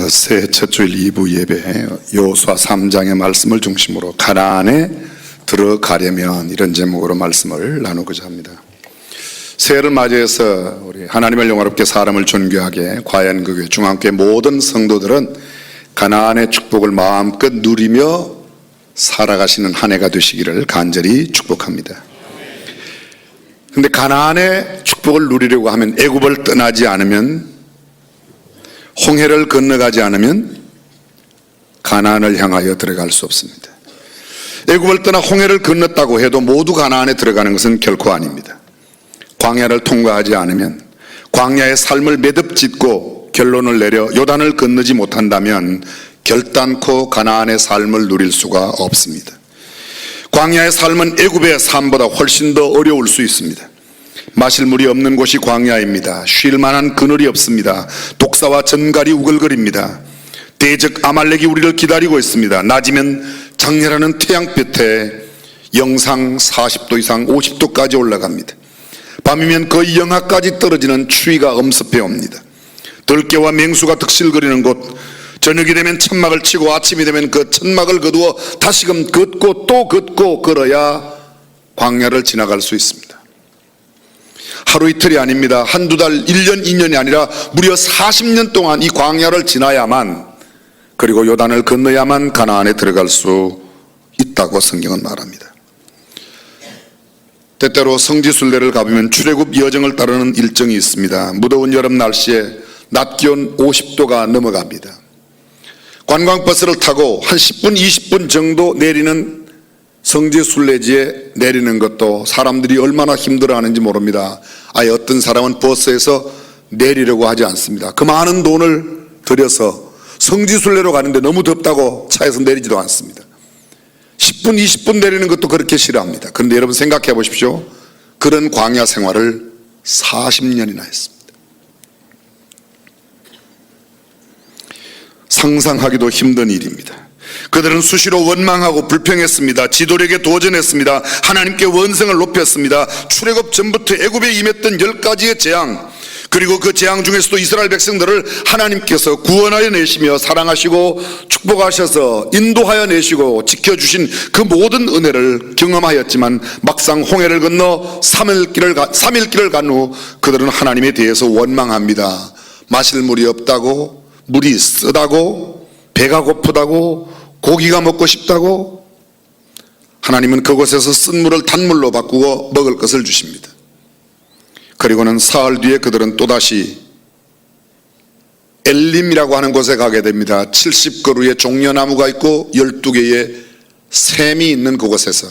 새해 첫 주일 2부 예배 여호수아 3장의 말씀을 중심으로 가나안에 들어가려면 이런 제목으로 말씀을 나누고자 합니다. 새해를 맞이해서 우리 하나님을 영화롭게 사람을 존귀하게 과연 그 중앙교회 모든 성도들은 가나안의 축복을 마음껏 누리며 살아가시는 한 해가 되시기를 간절히 축복합니다. 그런데 가나안의 축복을 누리려고 하면 애굽을 떠나지 않으면, 홍해를 건너가지 않으면 가나안을 향하여 들어갈 수 없습니다. 애굽을 떠나 홍해를 건넜다고 해도 모두 가나안에 들어가는 것은 결코 아닙니다. 광야를 통과하지 않으면, 광야의 삶을 매듭 짓고 결론을 내려 요단을 건너지 못한다면 결단코 가나안의 삶을 누릴 수가 없습니다. 광야의 삶은 애굽의 삶보다 훨씬 더 어려울 수 있습니다. 마실 물이 없는 곳이 광야입니다. 쉴 만한 그늘이 없습니다. 독사와 전갈이 우글거립니다. 대적 아말렉이 우리를 기다리고 있습니다. 낮이면 장렬하는 태양볕에 영상 40도 이상 50도까지 올라갑니다. 밤이면 거의 영하까지 떨어지는 추위가 엄습해 옵니다. 들깨와 맹수가 득실거리는 곳, 저녁이 되면 천막을 치고 아침이 되면 그 천막을 거두어 다시금 걷고 또 걷고 걸어야 광야를 지나갈 수 있습니다. 하루 이틀이 아닙니다. 한두 달, 1년, 2년이 아니라 무려 40년 동안 이 광야를 지나야만, 그리고 요단을 건너야만 가나안에 들어갈 수 있다고 성경은 말합니다. 때때로 성지순례를 가보면 출애굽 여정을 따르는 일정이 있습니다. 무더운 여름 날씨에 낮 기온 50도가 넘어갑니다. 관광버스를 타고 한 10분, 20분 정도 내리는 성지순례지에 내리는 것도 사람들이 얼마나 힘들어하는지 모릅니다. 아예 어떤 사람은 버스에서 내리려고 하지 않습니다. 그 많은 돈을 들여서 성지순례로 가는데 너무 덥다고 차에서 내리지도 않습니다. 10분, 20분 내리는 것도 그렇게 싫어합니다. 그런데 여러분 생각해 보십시오. 그런 광야 생활을 40년이나 했습니다. 상상하기도 힘든 일입니다. 그들은 수시로 원망하고 불평했습니다. 지도력에 도전했습니다. 하나님께 원성을 높였습니다. 출애굽 전부터 애굽에 임했던 10가지의 재앙, 그리고 그 재앙 중에서도 이스라엘 백성들을 하나님께서 구원하여 내시며 사랑하시고 축복하셔서 인도하여 내시고 지켜주신 그 모든 은혜를 경험하였지만, 막상 홍해를 건너 3일 길을 간 후 그들은 하나님에 대해서 원망합니다. 마실 물이 없다고, 물이 쓰다고, 배가 고프다고, 고기가 먹고 싶다고. 하나님은 그곳에서 쓴 물을 단물로 바꾸고 먹을 것을 주십니다. 그리고는 사흘 뒤에 그들은 또다시 엘림이라고 하는 곳에 가게 됩니다. 70그루의 종려나무가 있고 12개의 샘이 있는 그곳에서,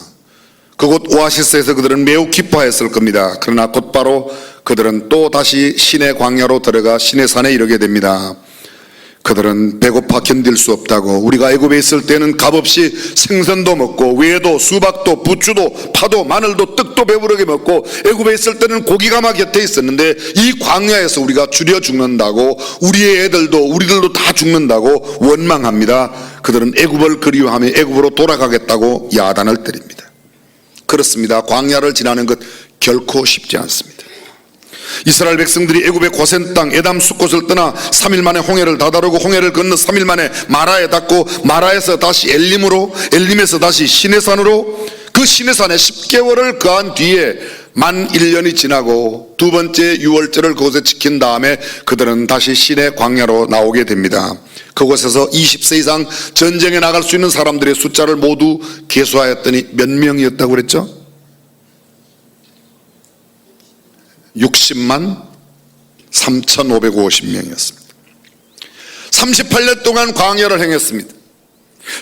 그곳 오아시스에서 그들은 매우 기뻐했을 겁니다. 그러나 곧바로 그들은 또다시 시내 광야로 들어가 시내산에 이르게 됩니다. 그들은 배고파 견딜 수 없다고, 우리가 애굽에 있을 때는 값없이 생선도 먹고 외도, 수박도, 부추도, 파도, 마늘도, 떡도 배부르게 먹고, 애굽에 있을 때는 고기가 막 곁에 있었는데 이 광야에서 우리가 줄여 죽는다고, 우리들도 다 죽는다고 원망합니다. 그들은 애굽을 그리워하며 애굽으로 돌아가겠다고 야단을 때립니다. 그렇습니다. 광야를 지나는 것 결코 쉽지 않습니다. 이스라엘 백성들이 애굽의 고센 땅 에담 숫곳을 떠나 3일 만에 홍해를 다다르고, 홍해를 건너 3일 만에 마라에 닿고, 마라에서 다시 엘림으로, 엘림에서 다시 시내산으로, 그 시내산에 10개월을 거한 뒤에 만 1년이 지나고 두 번째 유월절을 그곳에 지킨 다음에 그들은 다시 시내 광야로 나오게 됩니다. 그곳에서 20세 이상 전쟁에 나갈 수 있는 사람들의 숫자를 모두 계수하였더니 몇 명이었다고 그랬죠? 60만 3,550명이었습니다. 38년 동안 광야를 행했습니다.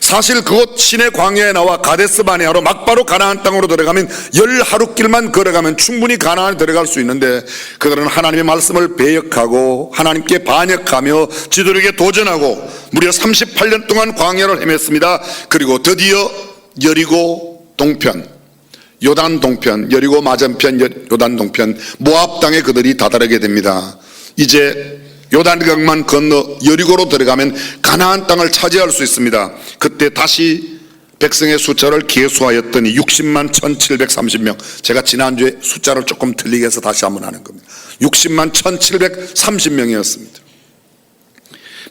사실 그곳 시내 광야에 나와 가데스 바네아로 막바로 가나안 땅으로 들어가면 10하루길만 걸어가면 충분히 가나안에 들어갈 수 있는데, 그들은 하나님의 말씀을 배역하고 하나님께 반역하며 지도력에 도전하고 무려 38년 동안 광야를 헤맸습니다. 그리고 드디어 여리고 동편, 요단 동편, 여리고 맞은편 요단 동편 모압 땅에 그들이 다다르게 됩니다. 이제 요단강만 건너 여리고로 들어가면 가나안 땅을 차지할 수 있습니다. 그때 다시 백성의 숫자를 계수하였더니 60만 1730명. 제가 지난주에 숫자를 조금 틀리게 해서 다시 한번 하는 겁니다. 60만 1730명이었습니다.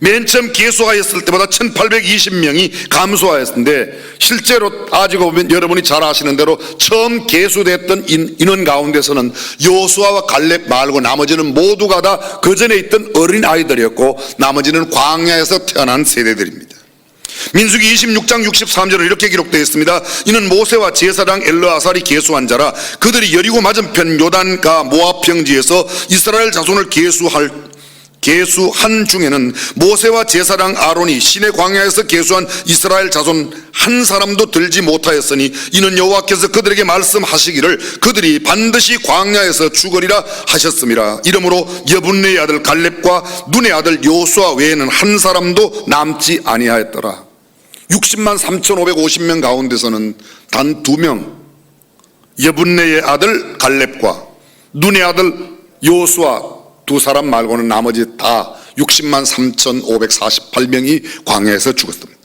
맨 처음 계수하였을 때보다 1820명이 감소하였는데 실제로 따지고 보면 여러분이 잘 아시는 대로 처음 계수됐던 인원 가운데서는 여호수아와 갈렙 말고 나머지는 모두가 다 그 전에 있던 어린 아이들이었고 나머지는 광야에서 태어난 세대들입니다. 민수기 26장 63절은 이렇게 기록되어 있습니다. 이는 모세와 제사장 엘르아살이 계수한 자라. 그들이 여리고 맞은편 요단가 모압 평지에서 이스라엘 자손을 계수한 중에는 모세와 제사장 아론이 시내 광야에서 계수한 이스라엘 자손 한 사람도 들지 못하였으니 이는 여호와께서 그들에게 말씀하시기를 그들이 반드시 광야에서 죽으리라 하셨음이라. 이러므로 여분네의 아들 갈렙과 눈의 아들 여호수아 외에는 한 사람도 남지 아니하였더라. 60만 3,550명 가운데서는 단 2명, 여분네의 아들 갈렙과 눈의 아들 여호수아 두 사람 말고는 나머지 다 60만 3,548명이 광야에서 죽었습니다.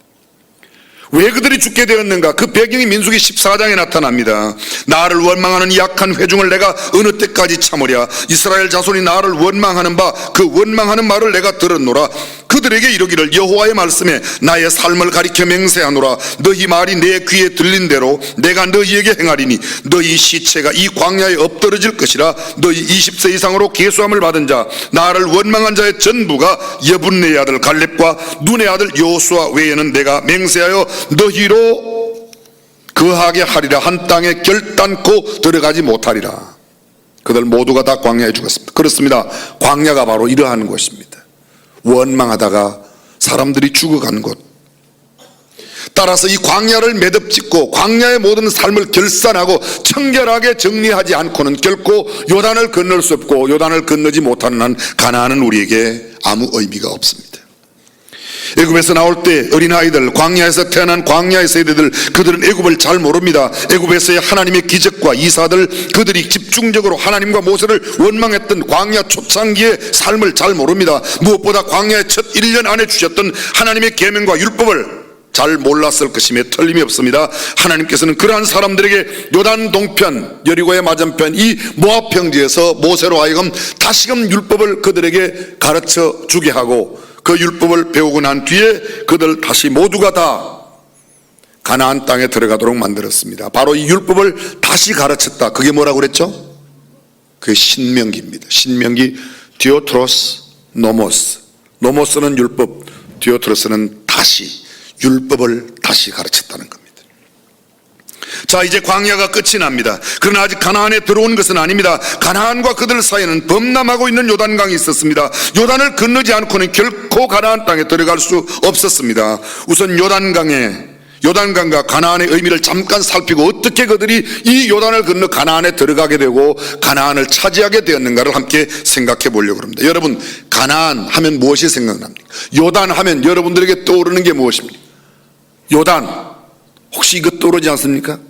왜 그들이 죽게 되었는가? 그 배경이 민수기 14장에 나타납니다. 나를 원망하는 이 약한 회중을 내가 어느 때까지 참으랴. 이스라엘 자손이 나를 원망하는 바 그 원망하는 말을 내가 들었노라. 그들에게 이르기를 여호와의 말씀에 나의 삶을 가리켜 맹세하노라. 너희 말이 내 귀에 들린 대로 내가 너희에게 행하리니 너희 시체가 이 광야에 엎드러질 것이라. 너희 20세 이상으로 계수함을 받은 자 나를 원망한 자의 전부가 여분네의 아들 갈렙과 눈의 아들 여호수아 외에는 내가 맹세하여 너희로 거하게 하리라. 한 땅에 결단코 들어가지 못하리라. 그들 모두가 다 광야에 죽었습니다. 그렇습니다. 광야가 바로 이러한 곳입니다. 원망하다가 사람들이 죽어간 곳. 따라서 이 광야를 매듭짓고 광야의 모든 삶을 결산하고 청결하게 정리하지 않고는 결코 요단을 건널 수 없고 요단을 건너지 못하는 한 가나안은 우리에게 아무 의미가 없습니다. 애굽에서 나올 때 어린아이들, 광야에서 태어난 광야의 세대들, 그들은 애굽을 잘 모릅니다. 애굽에서의 하나님의 기적과 이사들, 그들이 집중적으로 하나님과 모세를 원망했던 광야 초창기의 삶을 잘 모릅니다. 무엇보다 광야의 첫 1년 안에 주셨던 하나님의 계명과 율법을 잘 몰랐을 것임에 틀림이 없습니다. 하나님께서는 그러한 사람들에게 요단 동편, 여리고의 맞은편 이 모압 평지에서 모세로 하여금 다시금 율법을 그들에게 가르쳐 주게 하고 그 율법을 배우고 난 뒤에 그들 다시 모두가 다 가나안 땅에 들어가도록 만들었습니다. 바로 이 율법을 다시 가르쳤다. 그게 뭐라고 그랬죠? 그게 신명기입니다. 신명기 디오트로스 노모스. 노모스는 율법, 디오트로스는 다시 율법을 다시 가르쳤다는 겁니다. 자, 이제 광야가 끝이 납니다. 그러나 아직 가나안에 들어온 것은 아닙니다. 가나안과 그들 사이에는 범람하고 있는 요단강이 있었습니다. 요단을 건너지 않고는 결코 가나안 땅에 들어갈 수 없었습니다. 우선 요단강과 가나안의 의미를 잠깐 살피고 어떻게 그들이 이 요단을 건너 가나안에 들어가게 되고 가나안을 차지하게 되었는가를 함께 생각해 보려고 합니다. 여러분, 가나안 하면 무엇이 생각납니까? 요단 하면 여러분들에게 떠오르는 게 무엇입니까? 요단, 혹시 이것 떠오르지 않습니까?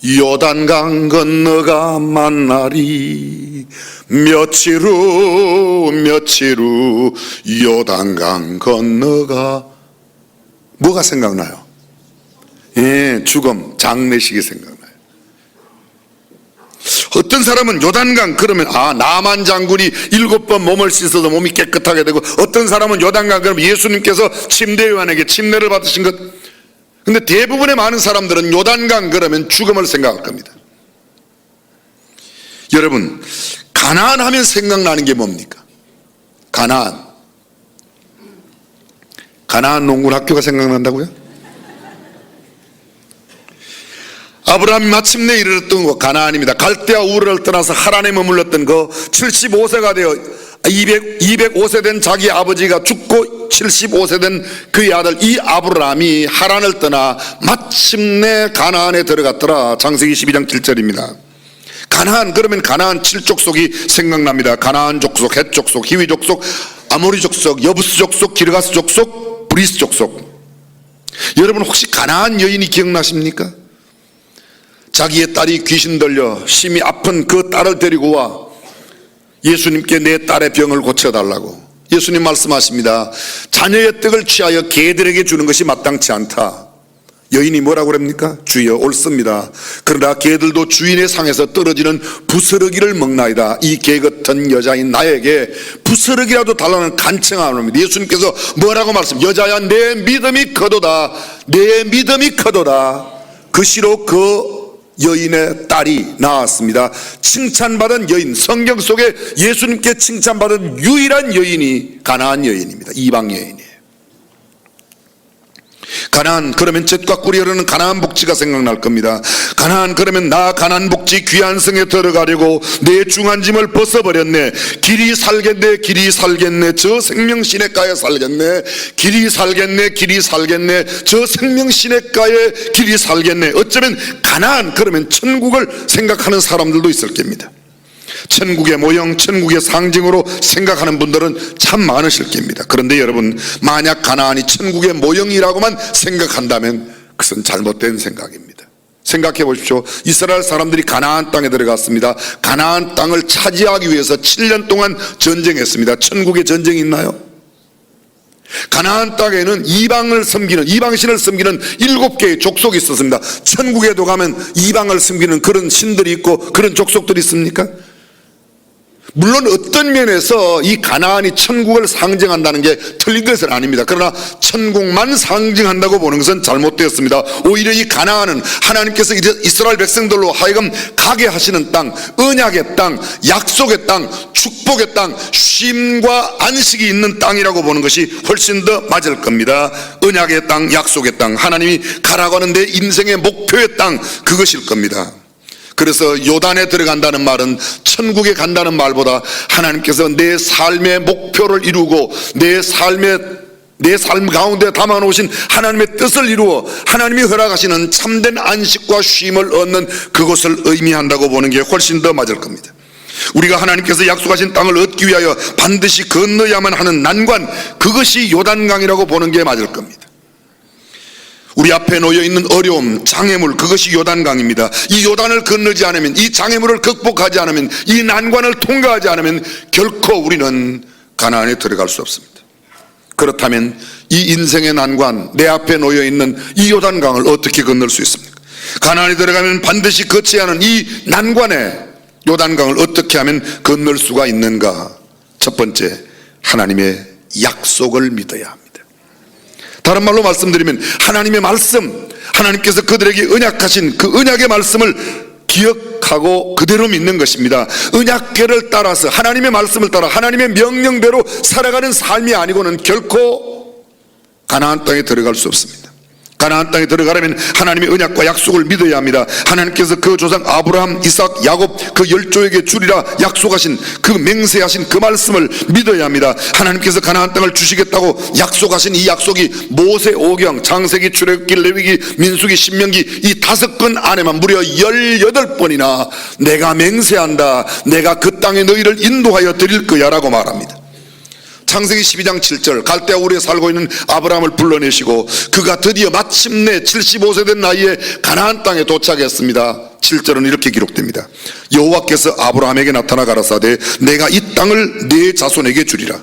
요단강 건너가 만나리 며칠 후 요단강 건너가. 뭐가 생각나요? 예, 죽음, 장례식이 생각나요. 어떤 사람은 요단강 그러면 나만 장군이 7번 몸을 씻어서 몸이 깨끗하게 되고, 어떤 사람은 요단강 그러면 예수님께서 침대 요한에게 침례를 받으신 것. 근데 대부분의 많은 사람들은 요단강 그러면 죽음을 생각할 겁니다. 여러분, 가나안 하면 생각나는 게 뭡니까? 가나안 농군학교가 생각난다고요? 아브라함이 마침내 이르렀던 곳 가나안입니다. 갈대아 우르를 떠나서 하란에 머물렀던 그 75세가 되어 205세 된 자기 아버지가 죽고 75세 된 그의 아들 이 아브라함이 하란을 떠나 마침내 가나안에 들어갔더라. 창세기 12장 7절입니다. 가나안 그러면 가나안 7족속이 생각납니다. 가나안 족속, 헷 족속, 히위 족속, 아모리 족속, 여부스 족속, 기르가스 족속, 브리스 족속. 여러분 혹시 가나안 여인이 기억나십니까? 자기의 딸이 귀신 들려 심히 아픈 그 딸을 데리고 와 예수님께 내 딸의 병을 고쳐달라고. 예수님 말씀하십니다. 자녀의 떡을 취하여 개들에게 주는 것이 마땅치 않다. 여인이 뭐라고 그럽니까? 주여 옳습니다. 그러나 개들도 주인의 상에서 떨어지는 부스러기를 먹나이다. 이 개 같은 여자인 나에게 부스러기라도 달라는 간청을 합니다. 예수님께서 뭐라고 말씀? 여자야 내 믿음이 커도다. 내 믿음이 커도다. 그 시로 그 여인의 딸이 나왔습니다. 칭찬받은 여인, 성경 속에 예수님께 칭찬받은 유일한 여인이 가나안 여인입니다. 이방 여인이에요. 가나안 그러면 젖과 꿀이 흐르는 가나안 복지가 생각날 겁니다. 가나안 그러면 나 가나안 복지 귀한 성에 들어가려고 내 중한 짐을 벗어버렸네. 길이 살겠네 길이 살겠네 저 생명시냇가에 살겠네. 길이 살겠네 길이 살겠네 저 생명시냇가에 길이 살겠네. 어쩌면 가나안 그러면 천국을 생각하는 사람들도 있을 겁니다. 천국의 모형, 천국의 상징으로 생각하는 분들은 참 많으실 겁니다. 그런데 여러분, 만약 가나안이 천국의 모형이라고만 생각한다면 그것은 잘못된 생각입니다. 생각해 보십시오. 이스라엘 사람들이 가나안 땅에 들어갔습니다. 가나안 땅을 차지하기 위해서 7년 동안 전쟁했습니다. 천국의 전쟁이 있나요? 가나안 땅에는 이방신을 섬기는 7개의 족속이 있었습니다. 천국에도 가면 이방을 섬기는 그런 신들이 있고 그런 족속들이 있습니까? 물론 어떤 면에서 이 가나안이 천국을 상징한다는 게 틀린 것은 아닙니다. 그러나 천국만 상징한다고 보는 것은 잘못되었습니다. 오히려 이 가나안은 하나님께서 이스라엘 백성들로 하여금 가게 하시는 땅, 언약의 땅, 약속의 땅, 축복의 땅, 쉼과 안식이 있는 땅이라고 보는 것이 훨씬 더 맞을 겁니다. 언약의 땅, 약속의 땅, 하나님이 가라고 하는 내 인생의 목표의 땅, 그것일 겁니다. 그래서 요단에 들어간다는 말은 천국에 간다는 말보다 하나님께서 내 삶의 목표를 이루고 내 삶 가운데 담아놓으신 하나님의 뜻을 이루어 하나님이 허락하시는 참된 안식과 쉼을 얻는 그것을 의미한다고 보는 게 훨씬 더 맞을 겁니다. 우리가 하나님께서 약속하신 땅을 얻기 위하여 반드시 건너야만 하는 난관, 그것이 요단강이라고 보는 게 맞을 겁니다. 우리 앞에 놓여있는 어려움, 장애물, 그것이 요단강입니다. 이 요단을 건너지 않으면, 이 장애물을 극복하지 않으면, 이 난관을 통과하지 않으면 결코 우리는 가나안에 들어갈 수 없습니다. 그렇다면 이 인생의 난관, 내 앞에 놓여있는 이 요단강을 어떻게 건널 수 있습니까? 가나안에 들어가면 반드시 거쳐야 하는 이 난관의 요단강을 어떻게 하면 건널 수가 있는가? 첫 번째, 하나님의 약속을 믿어야 합니다. 다른 말로 말씀드리면 하나님의 말씀, 하나님께서 그들에게 언약하신 그 언약의 말씀을 기억하고 그대로 믿는 것입니다. 언약궤를 따라서 하나님의 말씀을 따라 하나님의 명령대로 살아가는 삶이 아니고는 결코 가나안 땅에 들어갈 수 없습니다. 가나안 땅에 들어가려면 하나님의 언약과 약속을 믿어야 합니다. 하나님께서 그 조상 아브라함, 이삭, 야곱 그 10족에게 주리라 약속하신 그 맹세하신 그 말씀을 믿어야 합니다. 하나님께서 가나안 땅을 주시겠다고 약속하신 이 약속이 모세 오경, 창세기, 출애굽기, 레위기, 민수기, 신명기 이 5권 안에만 무려 18번이나 내가 맹세한다, 내가 그 땅에 너희를 인도하여 드릴 거야 라고 말합니다. 창세기 12장 7절, 갈대아 우리에 살고 있는 아브라함을 불러내시고 그가 드디어 마침내 75세 된 나이에 가나안 땅에 도착했습니다. 7절은 이렇게 기록됩니다. 여호와께서 아브라함에게 나타나 가라사대 내가 이 땅을 네 자손에게 주리라.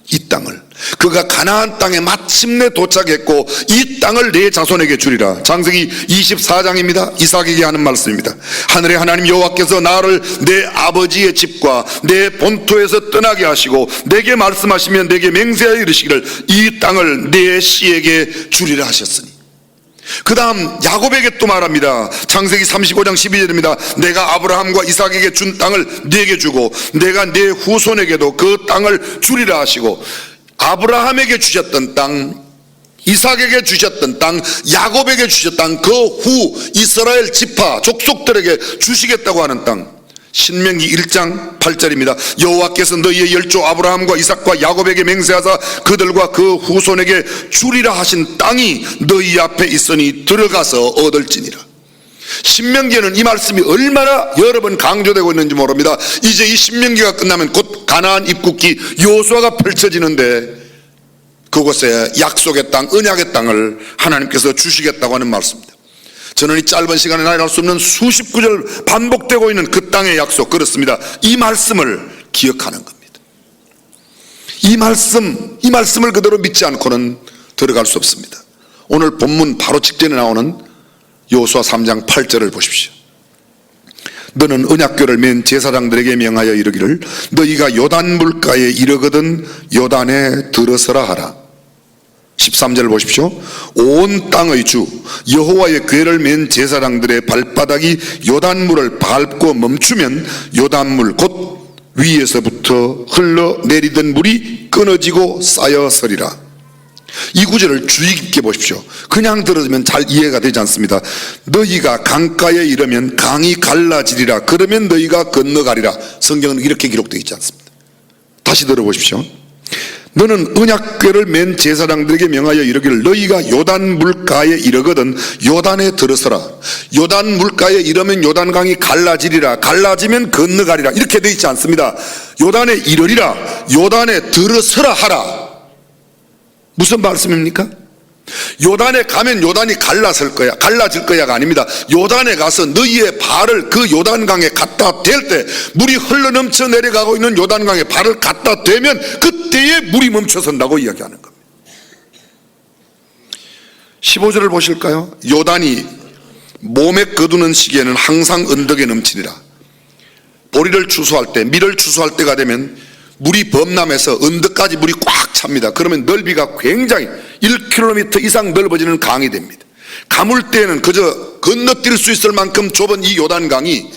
이 땅을, 그가 가나안 땅에 마침내 도착했고 이 땅을 내 자손에게 주리라. 창세기 24장입니다. 이삭에게 하는 말씀입니다. 하늘의 하나님 여호와께서 나를 내 아버지의 집과 내 본토에서 떠나게 하시고 내게 말씀하시면 내게 맹세하여 이르시기를 이 땅을 내 씨에게 주리라 하셨으니. 그 다음 야곱에게 또 말합니다. 창세기 35장 12절입니다. 내가 아브라함과 이삭에게 준 땅을 네게 주고 내가 네 후손에게도 그 땅을 주리라 하시고, 아브라함에게 주셨던 땅, 이삭에게 주셨던 땅, 야곱에게 주셨던 땅, 그 후 이스라엘 지파 족속들에게 주시겠다고 하는 땅, 신명기 1장 8절입니다. 여호와께서 너희의 열조 아브라함과 이삭과 야곱에게 맹세하사 그들과 그 후손에게 주리라 하신 땅이 너희 앞에 있으니 들어가서 얻을지니라. 신명기에는 이 말씀이 얼마나 여러 번 강조되고 있는지 모릅니다. 이제 이 신명기가 끝나면 곧 가나안 입국기 여호수아가 펼쳐지는데 그곳에 약속의 땅, 언약의 땅을 하나님께서 주시겠다고 하는 말씀입니다. 저는 이 짧은 시간에 나열할 수 없는 수십 구절 반복되고 있는 그 땅의 약속, 그렇습니다. 이 말씀을 기억하는 겁니다. 이 말씀을 그대로 믿지 않고는 들어갈 수 없습니다. 오늘 본문 바로 직전에 나오는 여호수아 3장 8절을 보십시오. 너는 언약궤를 맨 제사장들에게 명하여 이르기를 너희가 요단 물가에 이르거든 요단에 들어서라 하라. 13절을 보십시오. 온 땅의 주 여호와의 궤를 맨 제사장들의 발바닥이 요단물을 밟고 멈추면 요단물 곧 위에서부터 흘러내리던 물이 끊어지고 쌓여서리라. 이 구절을 주의 깊게 보십시오. 그냥 들어주면 잘 이해가 되지 않습니다. 너희가 강가에 이르면 강이 갈라지리라. 그러면 너희가 건너가리라. 성경은 이렇게 기록되어 있지 않습니다. 다시 들어보십시오. 너는 언약궤를 맨 제사장들에게 명하여 이르기를 너희가 요단 물가에 이르거든 요단에 들어서라. 요단 물가에 이르면 요단강이 갈라지리라. 갈라지면 건너가리라. 이렇게 되어 있지 않습니다. 요단에 이르리라. 요단에 들어서라 하라. 무슨 말씀입니까? 요단에 가면 요단이 갈라질 거야가 아닙니다. 요단에 가서 너희의 발을 그 요단강에 갖다 댈 때 물이 흘러넘쳐 내려가고 있는 요단강에 발을 갖다 대면 그때에 물이 멈춰선다고 이야기하는 겁니다. 15절을 보실까요? 요단이 몸에 거두는 시기에는 항상 언덕에 넘치리라. 보리를 추수할 때, 밀을 추수할 때가 되면 물이 범람해서 언덕까지 물이 꽉 찹니다. 그러면 넓이가 굉장히 1km 이상 넓어지는 강이 됩니다. 가물 때에는 그저 건너뛸 수 있을 만큼 좁은 이 요단강이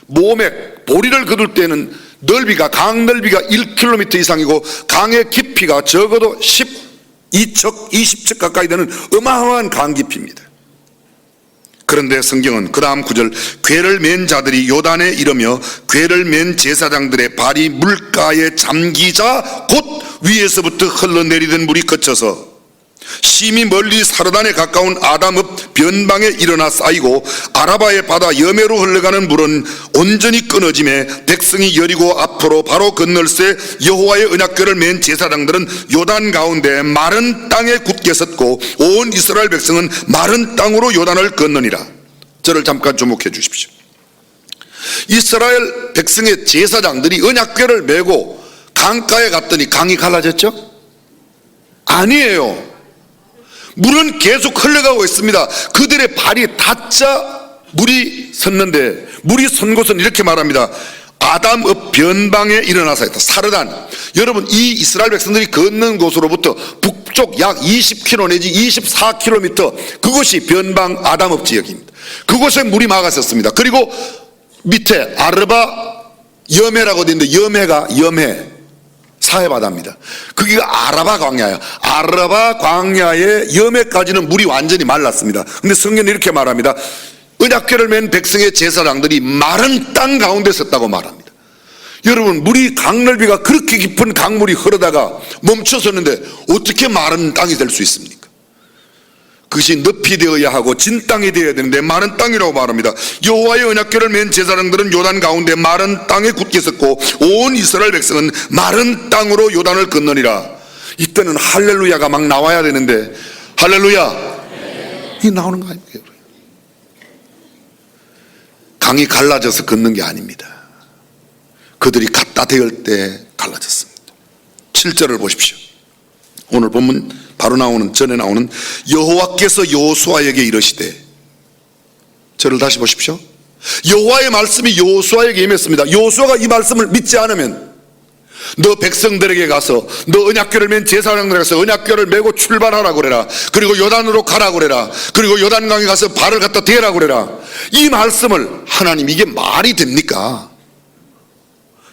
몸에 보리를 거둘 때는 넓이가 강 넓이가 1km 이상이고 강의 깊이가 적어도 12척 20척 가까이 되는 어마어마한 강 깊이입니다. 그런데 성경은 그 다음 구절 궤를 맨 자들이 요단에 이르며 궤를 맨 제사장들의 발이 물가에 잠기자 곧 위에서부터 흘러내리던 물이 그쳐서 심히 멀리 사르단에 가까운 아담읍 변방에 일어나 쌓이고 아라바의 바다 여매로 흘러가는 물은 온전히 끊어지매 백성이 여리고 앞으로 바로 건널새 여호와의 언약궤를 맨 제사장들은 요단 가운데 마른 땅에 굳게 섰고 온 이스라엘 백성은 마른 땅으로 요단을 건너니라. 저를 잠깐 주목해 주십시오. 이스라엘 백성의 제사장들이 언약궤를 메고 강가에 갔더니 강이 갈라졌죠? 아니에요. 물은 계속 흘러가고 있습니다. 그들의 발이 닿자 물이 섰는데 물이 선 곳은 이렇게 말합니다. 아담읍 변방에 일어나서 했다. 사르단. 여러분 이 이스라엘 백성들이 걷는 곳으로부터 북쪽 약 20km 내지 24km 그곳이 변방 아담읍 지역입니다. 그곳에 물이 막았었습니다. 그리고 밑에 아르바 여매라고 되어 있는데 여매 사해바다입니다. 거기가 아라바 광야예요. 아라바 광야의 여매까지는 물이 완전히 말랐습니다. 근데 성경은 이렇게 말합니다. 언약궤를 맨 백성의 제사장들이 마른 땅 가운데 섰다고 말합니다. 여러분 물이 강넓이가 그렇게 깊은 강물이 흐르다가 멈춰섰는데 어떻게 마른 땅이 될 수 있습니까? 그것이 늪이 되어야 하고 진 땅이 되어야 되는데 마른 땅이라고 말합니다. 여호와의 언약궤를 맨 제사장들은 요단 가운데 마른 땅에 굳게 섰고 온 이스라엘 백성은 마른 땅으로 요단을 건너니라. 이때는 할렐루야가 막 나와야 되는데 할렐루야 이게 나오는 거 아닙니까? 강이 갈라져서 걷는 게 아닙니다. 그들이 갖다 대을 때 갈라졌습니다. 7절을 보십시오. 오늘 본문 바로 나오는 전에 나오는 여호와께서 여호수아에게 이르시되, 저를 다시 보십시오. 여호와의 말씀이 여호수아에게 임했습니다. 여호수아가 이 말씀을 믿지 않으면 너 백성들에게 가서 너 언약궤를 맨 제사장들에게 가서 언약궤를 메고 출발하라고 그래라. 그리고 요단으로 가라고 그래라. 그리고 요단강에 가서 발을 갖다 대라고 그래라. 이 말씀을 하나님 이게 말이 됩니까?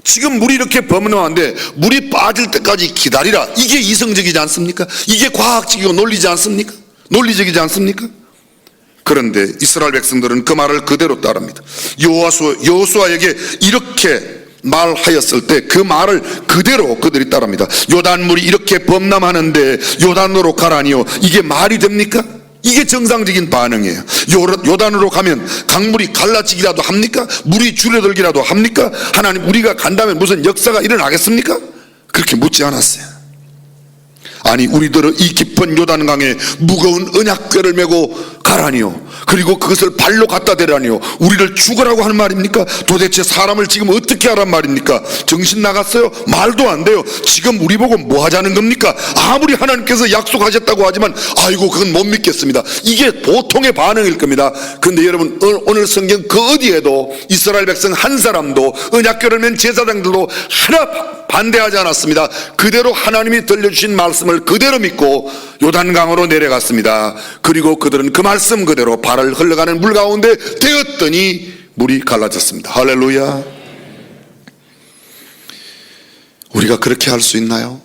지금 물이 이렇게 범람한데 물이 빠질 때까지 기다리라. 이게 이성적이지 않습니까? 이게 과학적이고 논리지 않습니까? 논리적이지 않습니까? 그런데 이스라엘 백성들은 그 말을 그대로 따릅니다. 여호수아에게 이렇게 말하였을 때 그 말을 그대로 그들이 따릅니다. 요단물이 이렇게 범람하는데 요단으로 가라니요. 이게 말이 됩니까? 이게 정상적인 반응이에요. 요단으로 가면 강물이 갈라지기라도 합니까? 물이 줄어들기라도 합니까? 하나님 우리가 간다면 무슨 역사가 일어나겠습니까? 그렇게 묻지 않았어요. 아니 우리들은 이 깊은 요단강에 무거운 언약궤를 메고 가라니요. 그리고 그것을 발로 갖다 대라니요. 우리를 죽으라고 하는 말입니까? 도대체 사람을 지금 어떻게 하란 말입니까? 정신 나갔어요? 말도 안 돼요. 지금 우리 보고 뭐 하자는 겁니까? 아무리 하나님께서 약속하셨다고 하지만 아이고 그건 못 믿겠습니다. 이게 보통의 반응일 겁니다. 그런데 여러분, 오늘 성경 그 어디에도 이스라엘 백성 한 사람도, 언약궤를 맨 제사장들도 하나 반대하지 않았습니다. 그대로 하나님이 들려주신 말씀을 그대로 믿고 요단강으로 내려갔습니다. 그리고 그들은 그 말씀 그대로 발을 흘러가는 물 가운데 되었더니 물이 갈라졌습니다. 할렐루야. 우리가 그렇게 할 수 있나요?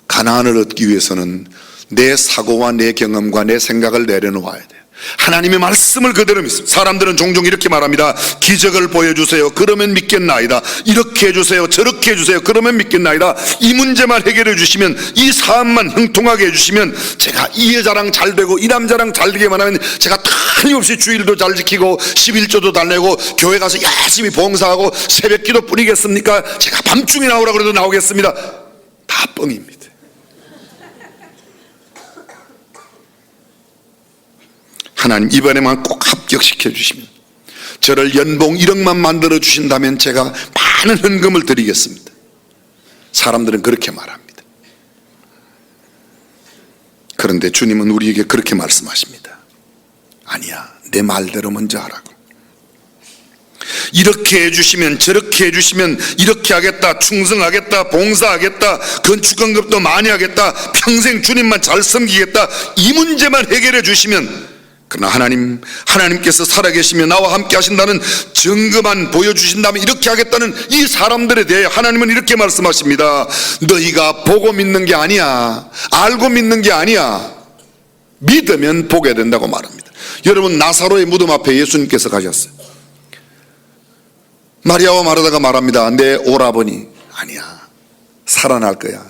가나안을 얻기 위해서는 내 사고와 내 경험과 내 생각을 내려놓아야 돼요. 하나님의 말씀을 그대로 믿습니다. 사람들은 종종 이렇게 말합니다. 기적을 보여주세요. 그러면 믿겠나이다. 이렇게 해주세요. 저렇게 해주세요. 그러면 믿겠나이다. 이 문제만 해결해 주시면, 이 사안만 형통하게 해주시면 제가 이 여자랑 잘 되고 이 남자랑 잘 되게만 하면 제가 틀림없이 주일도 잘 지키고 11조도 달래고 교회 가서 열심히 봉사하고 새벽기도 뿌리겠습니까? 제가 밤중에 나오라 그래도 나오겠습니다. 다 뻥입니다. 하나님 이번에만 꼭 합격시켜 주시면, 저를 연봉 1억만 만들어 주신다면 제가 많은 헌금을 드리겠습니다. 사람들은 그렇게 말합니다. 그런데 주님은 우리에게 그렇게 말씀하십니다. 아니야, 내 말대로 먼저 하라고. 이렇게 해주시면 저렇게 해주시면 이렇게 하겠다, 충성하겠다, 봉사하겠다, 건축헌금도 많이 하겠다, 평생 주님만 잘 섬기겠다, 이 문제만 해결해 주시면, 그러나 하나님께서 살아계시며 나와 함께 하신다는 증거만 보여주신다면 이렇게 하겠다는 이 사람들에 대해 하나님은 이렇게 말씀하십니다. 너희가 보고 믿는 게 아니야, 알고 믿는 게 아니야, 믿으면 보게 된다고 말합니다. 여러분, 나사로의 무덤 앞에 예수님께서 가셨어요. 마리아와 마르다가 말합니다. 내 오라버니, 아니야, 살아날 거야.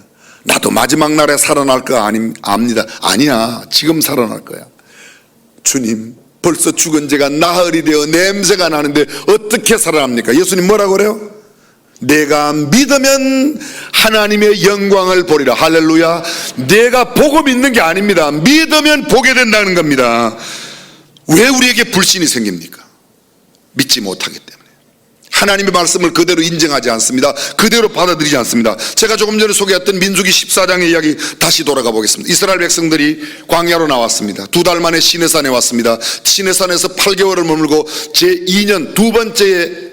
나도 마지막 날에 살아날 거 압니다. 아니야, 지금 살아날 거야. 주님, 벌써 죽은 지가 나흘이 되어 냄새가 나는데 어떻게 살아납니까? 예수님 뭐라고 그래요? 내가 믿으면 하나님의 영광을 보리라. 할렐루야. 내가 보고 믿는 게 아닙니다. 믿으면 보게 된다는 겁니다. 왜 우리에게 불신이 생깁니까? 믿지 못하기 때문에. 하나님의 말씀을 그대로 인정하지 않습니다. 그대로 받아들이지 않습니다. 제가 조금 전에 소개했던 민수기 14장의 이야기 다시 돌아가 보겠습니다. 이스라엘 백성들이 광야로 나왔습니다. 2달 만에 시내산에 왔습니다. 시내산에서 8개월을 머물고 제2년 두 번째에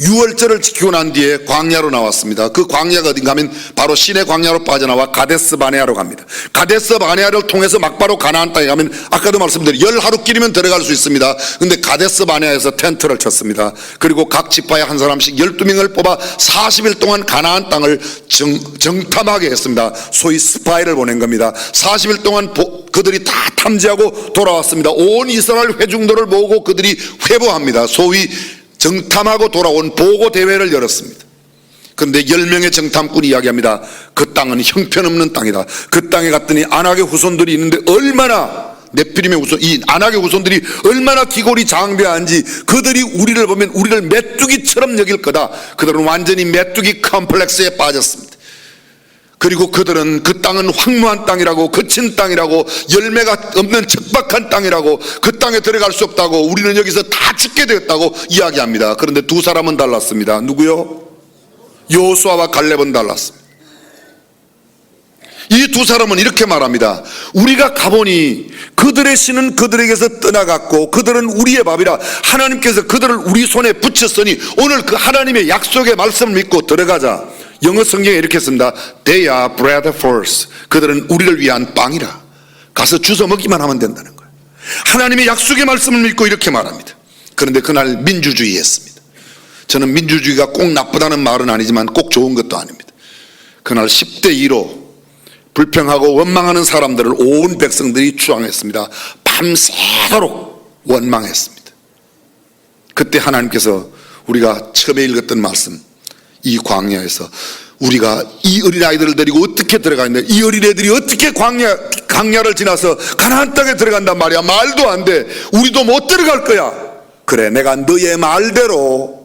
유월절을 지키고 난 뒤에 광야로 나왔습니다. 그 광야가 어딘가 하면 바로 시내 광야로 빠져나와 가데스 바네아로 갑니다. 가데스 바네아를 통해서 막바로 가나안 땅에 가면, 아까도 말씀드린 10하루길이면 들어갈 수 있습니다. 근데 가데스 바네아에서 텐트를 쳤습니다. 그리고 각 지파에 한 사람씩 12명을 뽑아 40일 동안 가나안 땅을 정탐하게 했습니다. 소위 스파이를 보낸 겁니다. 40일 동안 그들이 다 탐지하고 돌아왔습니다. 온 이스라엘 회중들을 모으고 그들이 회보합니다. 소위 정탐하고 돌아온 보고대회를 열었습니다. 그런데 10명의 정탐꾼이 이야기합니다. 그 땅은 형편없는 땅이다. 그 땅에 갔더니 아낙의 후손들이 있는데 얼마나, 네피림의 후손, 이 아낙의 후손들이 얼마나 기골이 장대한지, 그들이 우리를 보면 우리를 메뚜기처럼 여길 거다. 그들은 완전히 메뚜기 컴플렉스에 빠졌습니다. 그리고 그들은 그 땅은 황무한 땅이라고, 거친 땅이라고, 열매가 없는 척박한 땅이라고, 그 땅에 들어갈 수 없다고, 우리는 여기서 다 죽게 되었다고 이야기합니다. 그런데 두 사람은 달랐습니다. 누구요? 여호수아와 갈렙은 달랐습니다. 이 두 사람은 이렇게 말합니다. 우리가 가보니 그들의 신은 그들에게서 떠나갔고 그들은 우리의 밥이라 하나님께서 그들을 우리 손에 붙였으니 오늘 그 하나님의 약속의 말씀을 믿고 들어가자. 영어 성경에 이렇게 씁니다. They are bread for us. 그들은 우리를 위한 빵이라. 가서 주워 먹기만 하면 된다는 거예요. 하나님의 약속의 말씀을 믿고 이렇게 말합니다. 그런데 그날 민주주의였습니다. 저는 민주주의가 꼭 나쁘다는 말은 아니지만 꼭 좋은 것도 아닙니다. 그날 10대 2로 불평하고 원망하는 사람들을 온 백성들이 추앙했습니다. 밤새도록 원망했습니다. 그때 하나님께서 우리가 처음에 읽었던 말씀, 이 광야에서 우리가 이 어린아이들을 데리고 어떻게 들어가는데, 이 어린애들이 어떻게 광야를 지나서 가나안 땅에 들어간단 말이야. 말도 안 돼. 우리도 못 들어갈 거야. 그래, 내가 너의 말대로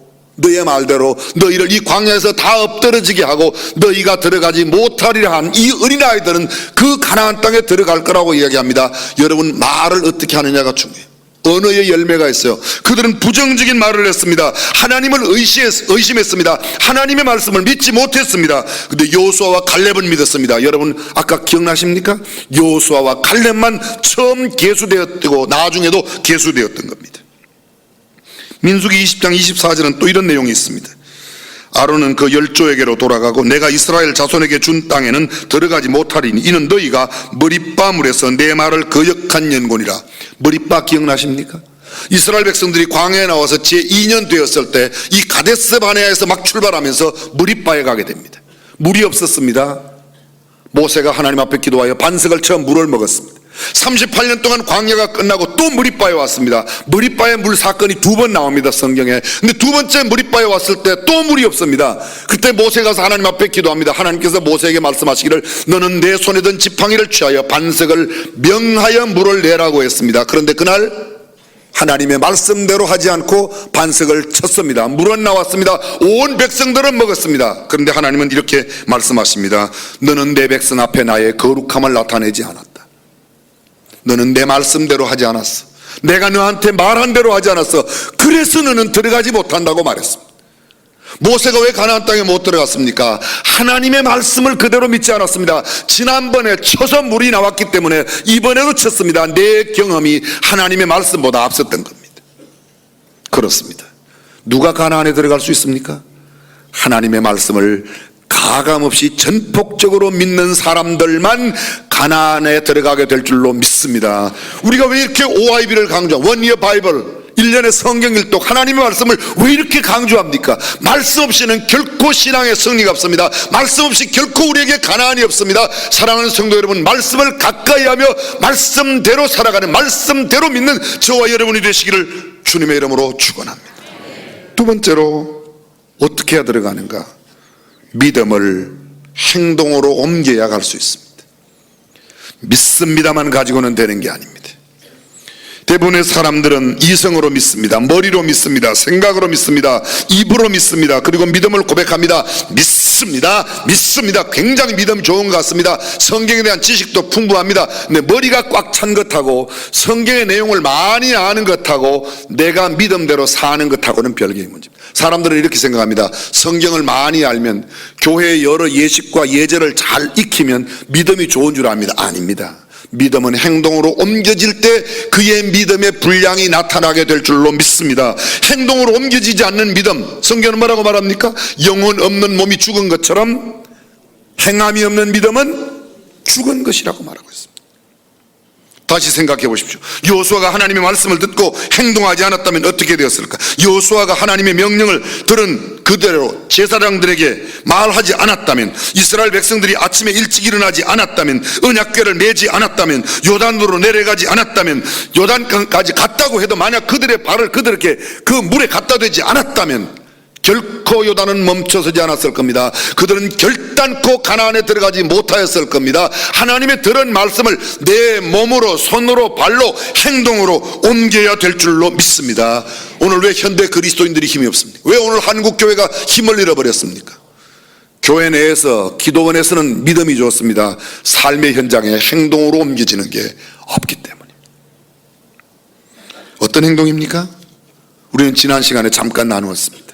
너희를 이 광야에서 다 엎드러지게 하고 너희가 들어가지 못하리라 한 이 어린아이들은 그 가나안 땅에 들어갈 거라고 이야기합니다. 여러분, 말을 어떻게 하느냐가 중요해요. 언어의 열매가 있어요. 그들은 부정적인 말을 했습니다. 하나님을 의심했습니다. 하나님의 말씀을 믿지 못했습니다. 근데 여호수아와 갈렙은 믿었습니다. 여러분 아까 기억나십니까? 여호수아와 갈렙만 처음 계수되었고 나중에도 계수되었던 겁니다. 민수기 20장 24절은 또 이런 내용이 있습니다. 아론은 그 열조에게로 돌아가고 내가 이스라엘 자손에게 준 땅에는 들어가지 못하리니 이는 너희가 머리빠 물에서 내 말을 거역한 연곤이라. 머리빠 기억나십니까? 이스라엘 백성들이 광야에 나와서 제2년 되었을 때 이 가데스 바네아에서 막 출발하면서 머리빠에 가게 됩니다. 물이 없었습니다. 모세가 하나님 앞에 기도하여 반석을 쳐 물을 먹었습니다. 38년 동안 광야가 끝나고 또 머리바에 왔습니다. 머리바에 물 사건이 2번 나옵니다, 성경에. 근데 2번째 머리바에 왔을 때 또 물이 없습니다. 그때 모세가 가서 하나님 앞에 기도합니다. 하나님께서 모세에게 말씀하시기를 너는 내 손에 든 지팡이를 취하여 반석을 명하여 물을 내라고 했습니다. 그런데 그날 하나님의 말씀대로 하지 않고 반석을 쳤습니다. 물은 나왔습니다. 온 백성들은 먹었습니다. 그런데 하나님은 이렇게 말씀하십니다. 너는 내 백성 앞에 나의 거룩함을 나타내지 않았다. 너는 내 말씀대로 하지 않았어. 내가 너한테 말한 대로 하지 않았어. 그래서 너는 들어가지 못한다고 말했습니다. 모세가 왜 가나안 땅에 못 들어갔습니까? 하나님의 말씀을 그대로 믿지 않았습니다. 지난번에 쳐서 물이 나왔기 때문에 이번에도 쳤습니다. 내 경험이 하나님의 말씀보다 앞섰던 겁니다. 그렇습니다. 누가 가나안에 들어갈 수 있습니까? 하나님의 말씀을 가감없이 전폭적으로 믿는 사람들만 가나안에 들어가게 될 줄로 믿습니다. 우리가 왜 이렇게 OIB를 강조합니까? 원이어 바이블 1년의 성경 일독 하나님의 말씀을 왜 이렇게 강조합니까? 말씀 없이는 결코 신앙의 승리가 없습니다. 말씀 없이 결코 우리에게 가나안이 없습니다. 사랑하는 성도 여러분, 말씀을 가까이 하며 말씀대로 살아가는, 말씀대로 믿는 저와 여러분이 되시기를 주님의 이름으로 축원합니다. 두 번째로 어떻게 해야 들어가는가? 믿음을 행동으로 옮겨야 갈 수 있습니다. 믿습니다만 가지고는 되는 게 아닙니다. 대부분의 사람들은 이성으로 믿습니다. 머리로 믿습니다. 생각으로 믿습니다. 입으로 믿습니다. 그리고 믿음을 고백합니다. 믿습니다. 굉장히 믿음 좋은 것 같습니다. 성경에 대한 지식도 풍부합니다. 근데 머리가 꽉 찬 것하고 성경의 내용을 많이 아는 것하고 내가 믿음대로 사는 것하고는 별개의 문제입니다. 사람들은 이렇게 생각합니다. 성경을 많이 알면 교회의 여러 예식과 예절을 잘 익히면 믿음이 좋은 줄 압니다. 아닙니다. 믿음은 행동으로 옮겨질 때 그의 믿음의 분량이 나타나게 될 줄로 믿습니다. 행동으로 옮겨지지 않는 믿음, 성경은 뭐라고 말합니까? 영혼 없는 몸이 죽은 것처럼 행함이 없는 믿음은 죽은 것이라고 말하고 있습니다. 다시 생각해 보십시오. 여호수아가 하나님의 말씀을 듣고 행동하지 않았다면 어떻게 되었을까? 여호수아가 하나님의 명령을 들은 그대로 제사장들에게 말하지 않았다면, 이스라엘 백성들이 아침에 일찍 일어나지 않았다면, 언약궤를 내지 않았다면, 요단으로 내려가지 않았다면, 요단강까지 갔다고 해도 만약 그들의 발을 그들에게 그 물에 갖다 대지 않았다면 결코 요단은 멈춰서지 않았을 겁니다. 그들은 결단코 가나안에 들어가지 못하였을 겁니다. 하나님의 들은 말씀을 내 몸으로, 손으로, 발로, 행동으로 옮겨야 될 줄로 믿습니다. 오늘 왜 현대 그리스도인들이 힘이 없습니까? 왜 오늘 한국 교회가 힘을 잃어버렸습니까? 교회 내에서, 기도원에서는 믿음이 좋습니다. 삶의 현장에 행동으로 옮겨지는 게 없기 때문입니다. 어떤 행동입니까? 우리는 지난 시간에 잠깐 나누었습니다.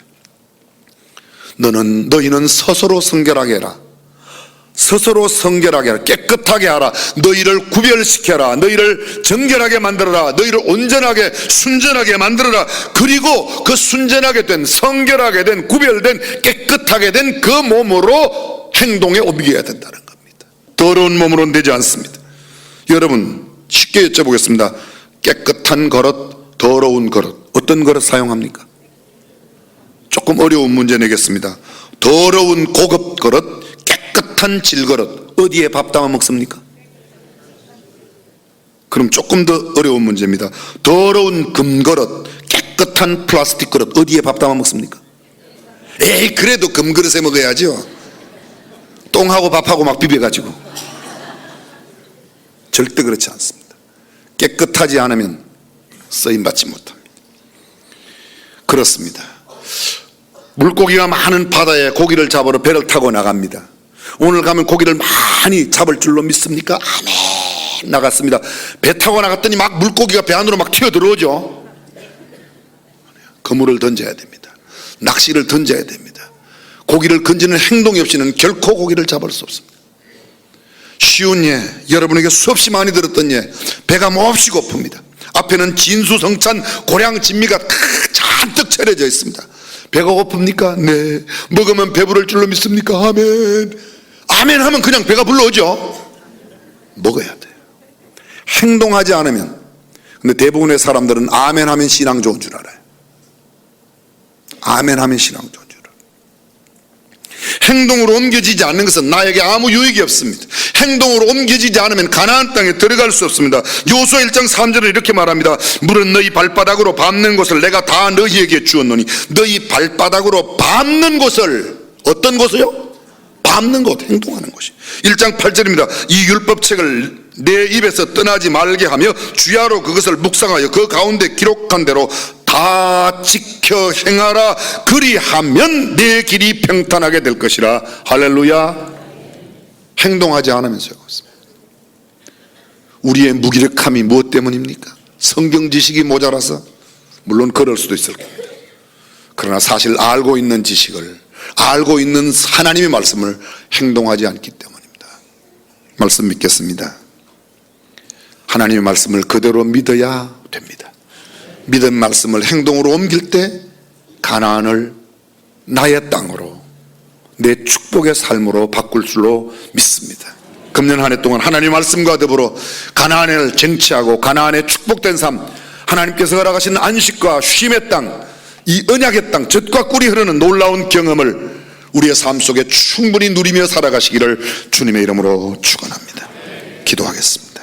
너희는 스스로 성결하게 해라. 스스로 성결하게 하라. 깨끗하게 하라. 너희를 구별시켜라. 너희를 정결하게 만들어라. 너희를 온전하게 순전하게 만들어라. 그리고 그 순전하게 된, 성결하게 된, 구별된, 깨끗하게 된 그 몸으로 행동에 옮겨야 된다는 겁니다. 더러운 몸으로는 되지 않습니다. 여러분 쉽게 여쭤보겠습니다. 깨끗한 그릇, 더러운 그릇, 어떤 그릇 사용합니까? 조금 어려운 문제 내겠습니다. 더러운 고급 그릇, 깨끗한 질그릇, 어디에 밥 담아 먹습니까? 그럼 조금 더 어려운 문제입니다. 더러운 금그릇, 깨끗한 플라스틱 그릇, 어디에 밥 담아 먹습니까? 에이, 그래도 금그릇에 먹어야죠. 똥하고 밥하고 막 비벼가지고. 절대 그렇지 않습니다. 깨끗하지 않으면 쓰임받지 못합니다. 그렇습니다. 물고기가 많은 바다에 고기를 잡으러 배를 타고 나갑니다. 오늘 가면 고기를 많이 잡을 줄로 믿습니까? 아멘. 나갔습니다. 배 타고 나갔더니 막 물고기가 배 안으로 막 튀어들어오죠. 그물을 던져야 됩니다. 낚시를 던져야 됩니다. 고기를 건지는 행동이 없이는 결코 고기를 잡을 수 없습니다. 쉬운 예, 여러분에게 수없이 많이 들었던 예, 배가 몹시 고픕니다. 앞에는 진수성찬 고량 진미가 잔뜩 차려져 있습니다. 배가 고픕니까? 네. 먹으면 배부를 줄로 믿습니까? 아멘. 아멘 하면 그냥 배가 불러오죠. 먹어야 돼요. 행동하지 않으면. 근데 대부분의 사람들은 아멘 하면 신앙 좋은 줄 알아요. 아멘 하면 신앙 좋은 줄 알아요. 행동으로 옮겨지지 않는 것은 나에게 아무 유익이 없습니다. 행동으로 옮겨지지 않으면 가나안 땅에 들어갈 수 없습니다. 요수아 1장 3절에 이렇게 말합니다. 물은 너희 발바닥으로 밟는 곳을 내가 다 너희에게 주었노니 너희 발바닥으로 밟는 곳을, 어떤 곳을요? 밟는 곳, 행동하는 곳이. 1장 8절입니다. 이 율법책을 내 입에서 떠나지 말게 하며 주야로 그것을 묵상하여 그 가운데 기록한 대로 다 지켜 행하라. 그리하면 내 길이 평탄하게 될 것이라. 할렐루야. 행동하지 않으면서요. 우리의 무기력함이 무엇 때문입니까? 성경 지식이 모자라서? 물론 그럴 수도 있을 겁니다. 그러나 사실 알고 있는 지식을, 알고 있는 하나님의 말씀을 행동하지 않기 때문입니다. 말씀 믿겠습니다. 하나님의 말씀을 그대로 믿어야 됩니다. 믿은 말씀을 행동으로 옮길 때 가나안을 나의 땅으로, 내 축복의 삶으로 바꿀 줄로 믿습니다. 금년 한 해 동안 하나님의 말씀과 더불어 가나안을 쟁취하고 가나안의 축복된 삶, 하나님께서 허락하신 안식과 쉼의 땅, 이 언약의 땅, 젖과 꿀이 흐르는 놀라운 경험을 우리의 삶 속에 충분히 누리며 살아가시기를 주님의 이름으로 축원합니다. 기도하겠습니다.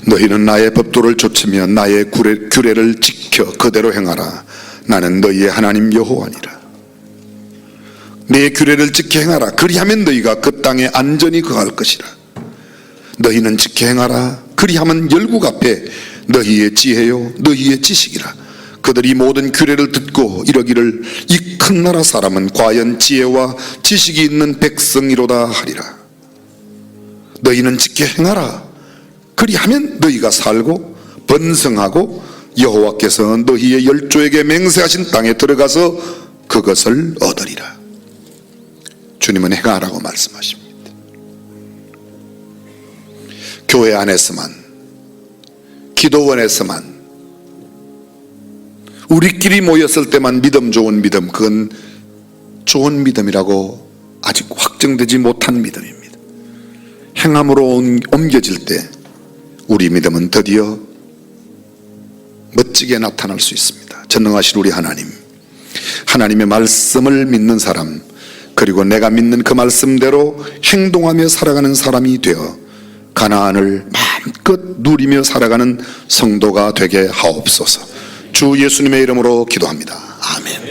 너희는 나의 법도를 좇으며 나의 규례를 지켜 그대로 행하라. 나는 너희의 하나님 여호와니라. 내 규례를 지켜 행하라. 그리하면 너희가 그 땅에 안전히 거할 것이라. 너희는 지켜 행하라. 그리하면 열국 앞에 너희의 지혜요 너희의 지식이라. 그들이 모든 규례를 듣고 이러기를 이 큰 나라 사람은 과연 지혜와 지식이 있는 백성이로다 하리라. 너희는 지켜 행하라. 그리하면 너희가 살고 번성하고 여호와께서 너희의 열조에게 맹세하신 땅에 들어가서 그것을 얻으리라. 주님은 행하라고 말씀하십니다. 교회 안에서만, 기도원에서만, 우리끼리 모였을 때만 믿음 좋은 믿음, 그건 좋은 믿음이라고 아직 확정되지 못한 믿음입니다. 행함으로 옮겨질 때 우리 믿음은 드디어 멋지게 나타날 수 있습니다. 전능하신 우리 하나님, 하나님의 말씀을 믿는 사람, 그리고 내가 믿는 그 말씀대로 행동하며 살아가는 사람이 되어 가나안을 마음껏 누리며 살아가는 성도가 되게 하옵소서. 주 예수님의 이름으로 기도합니다. 아멘.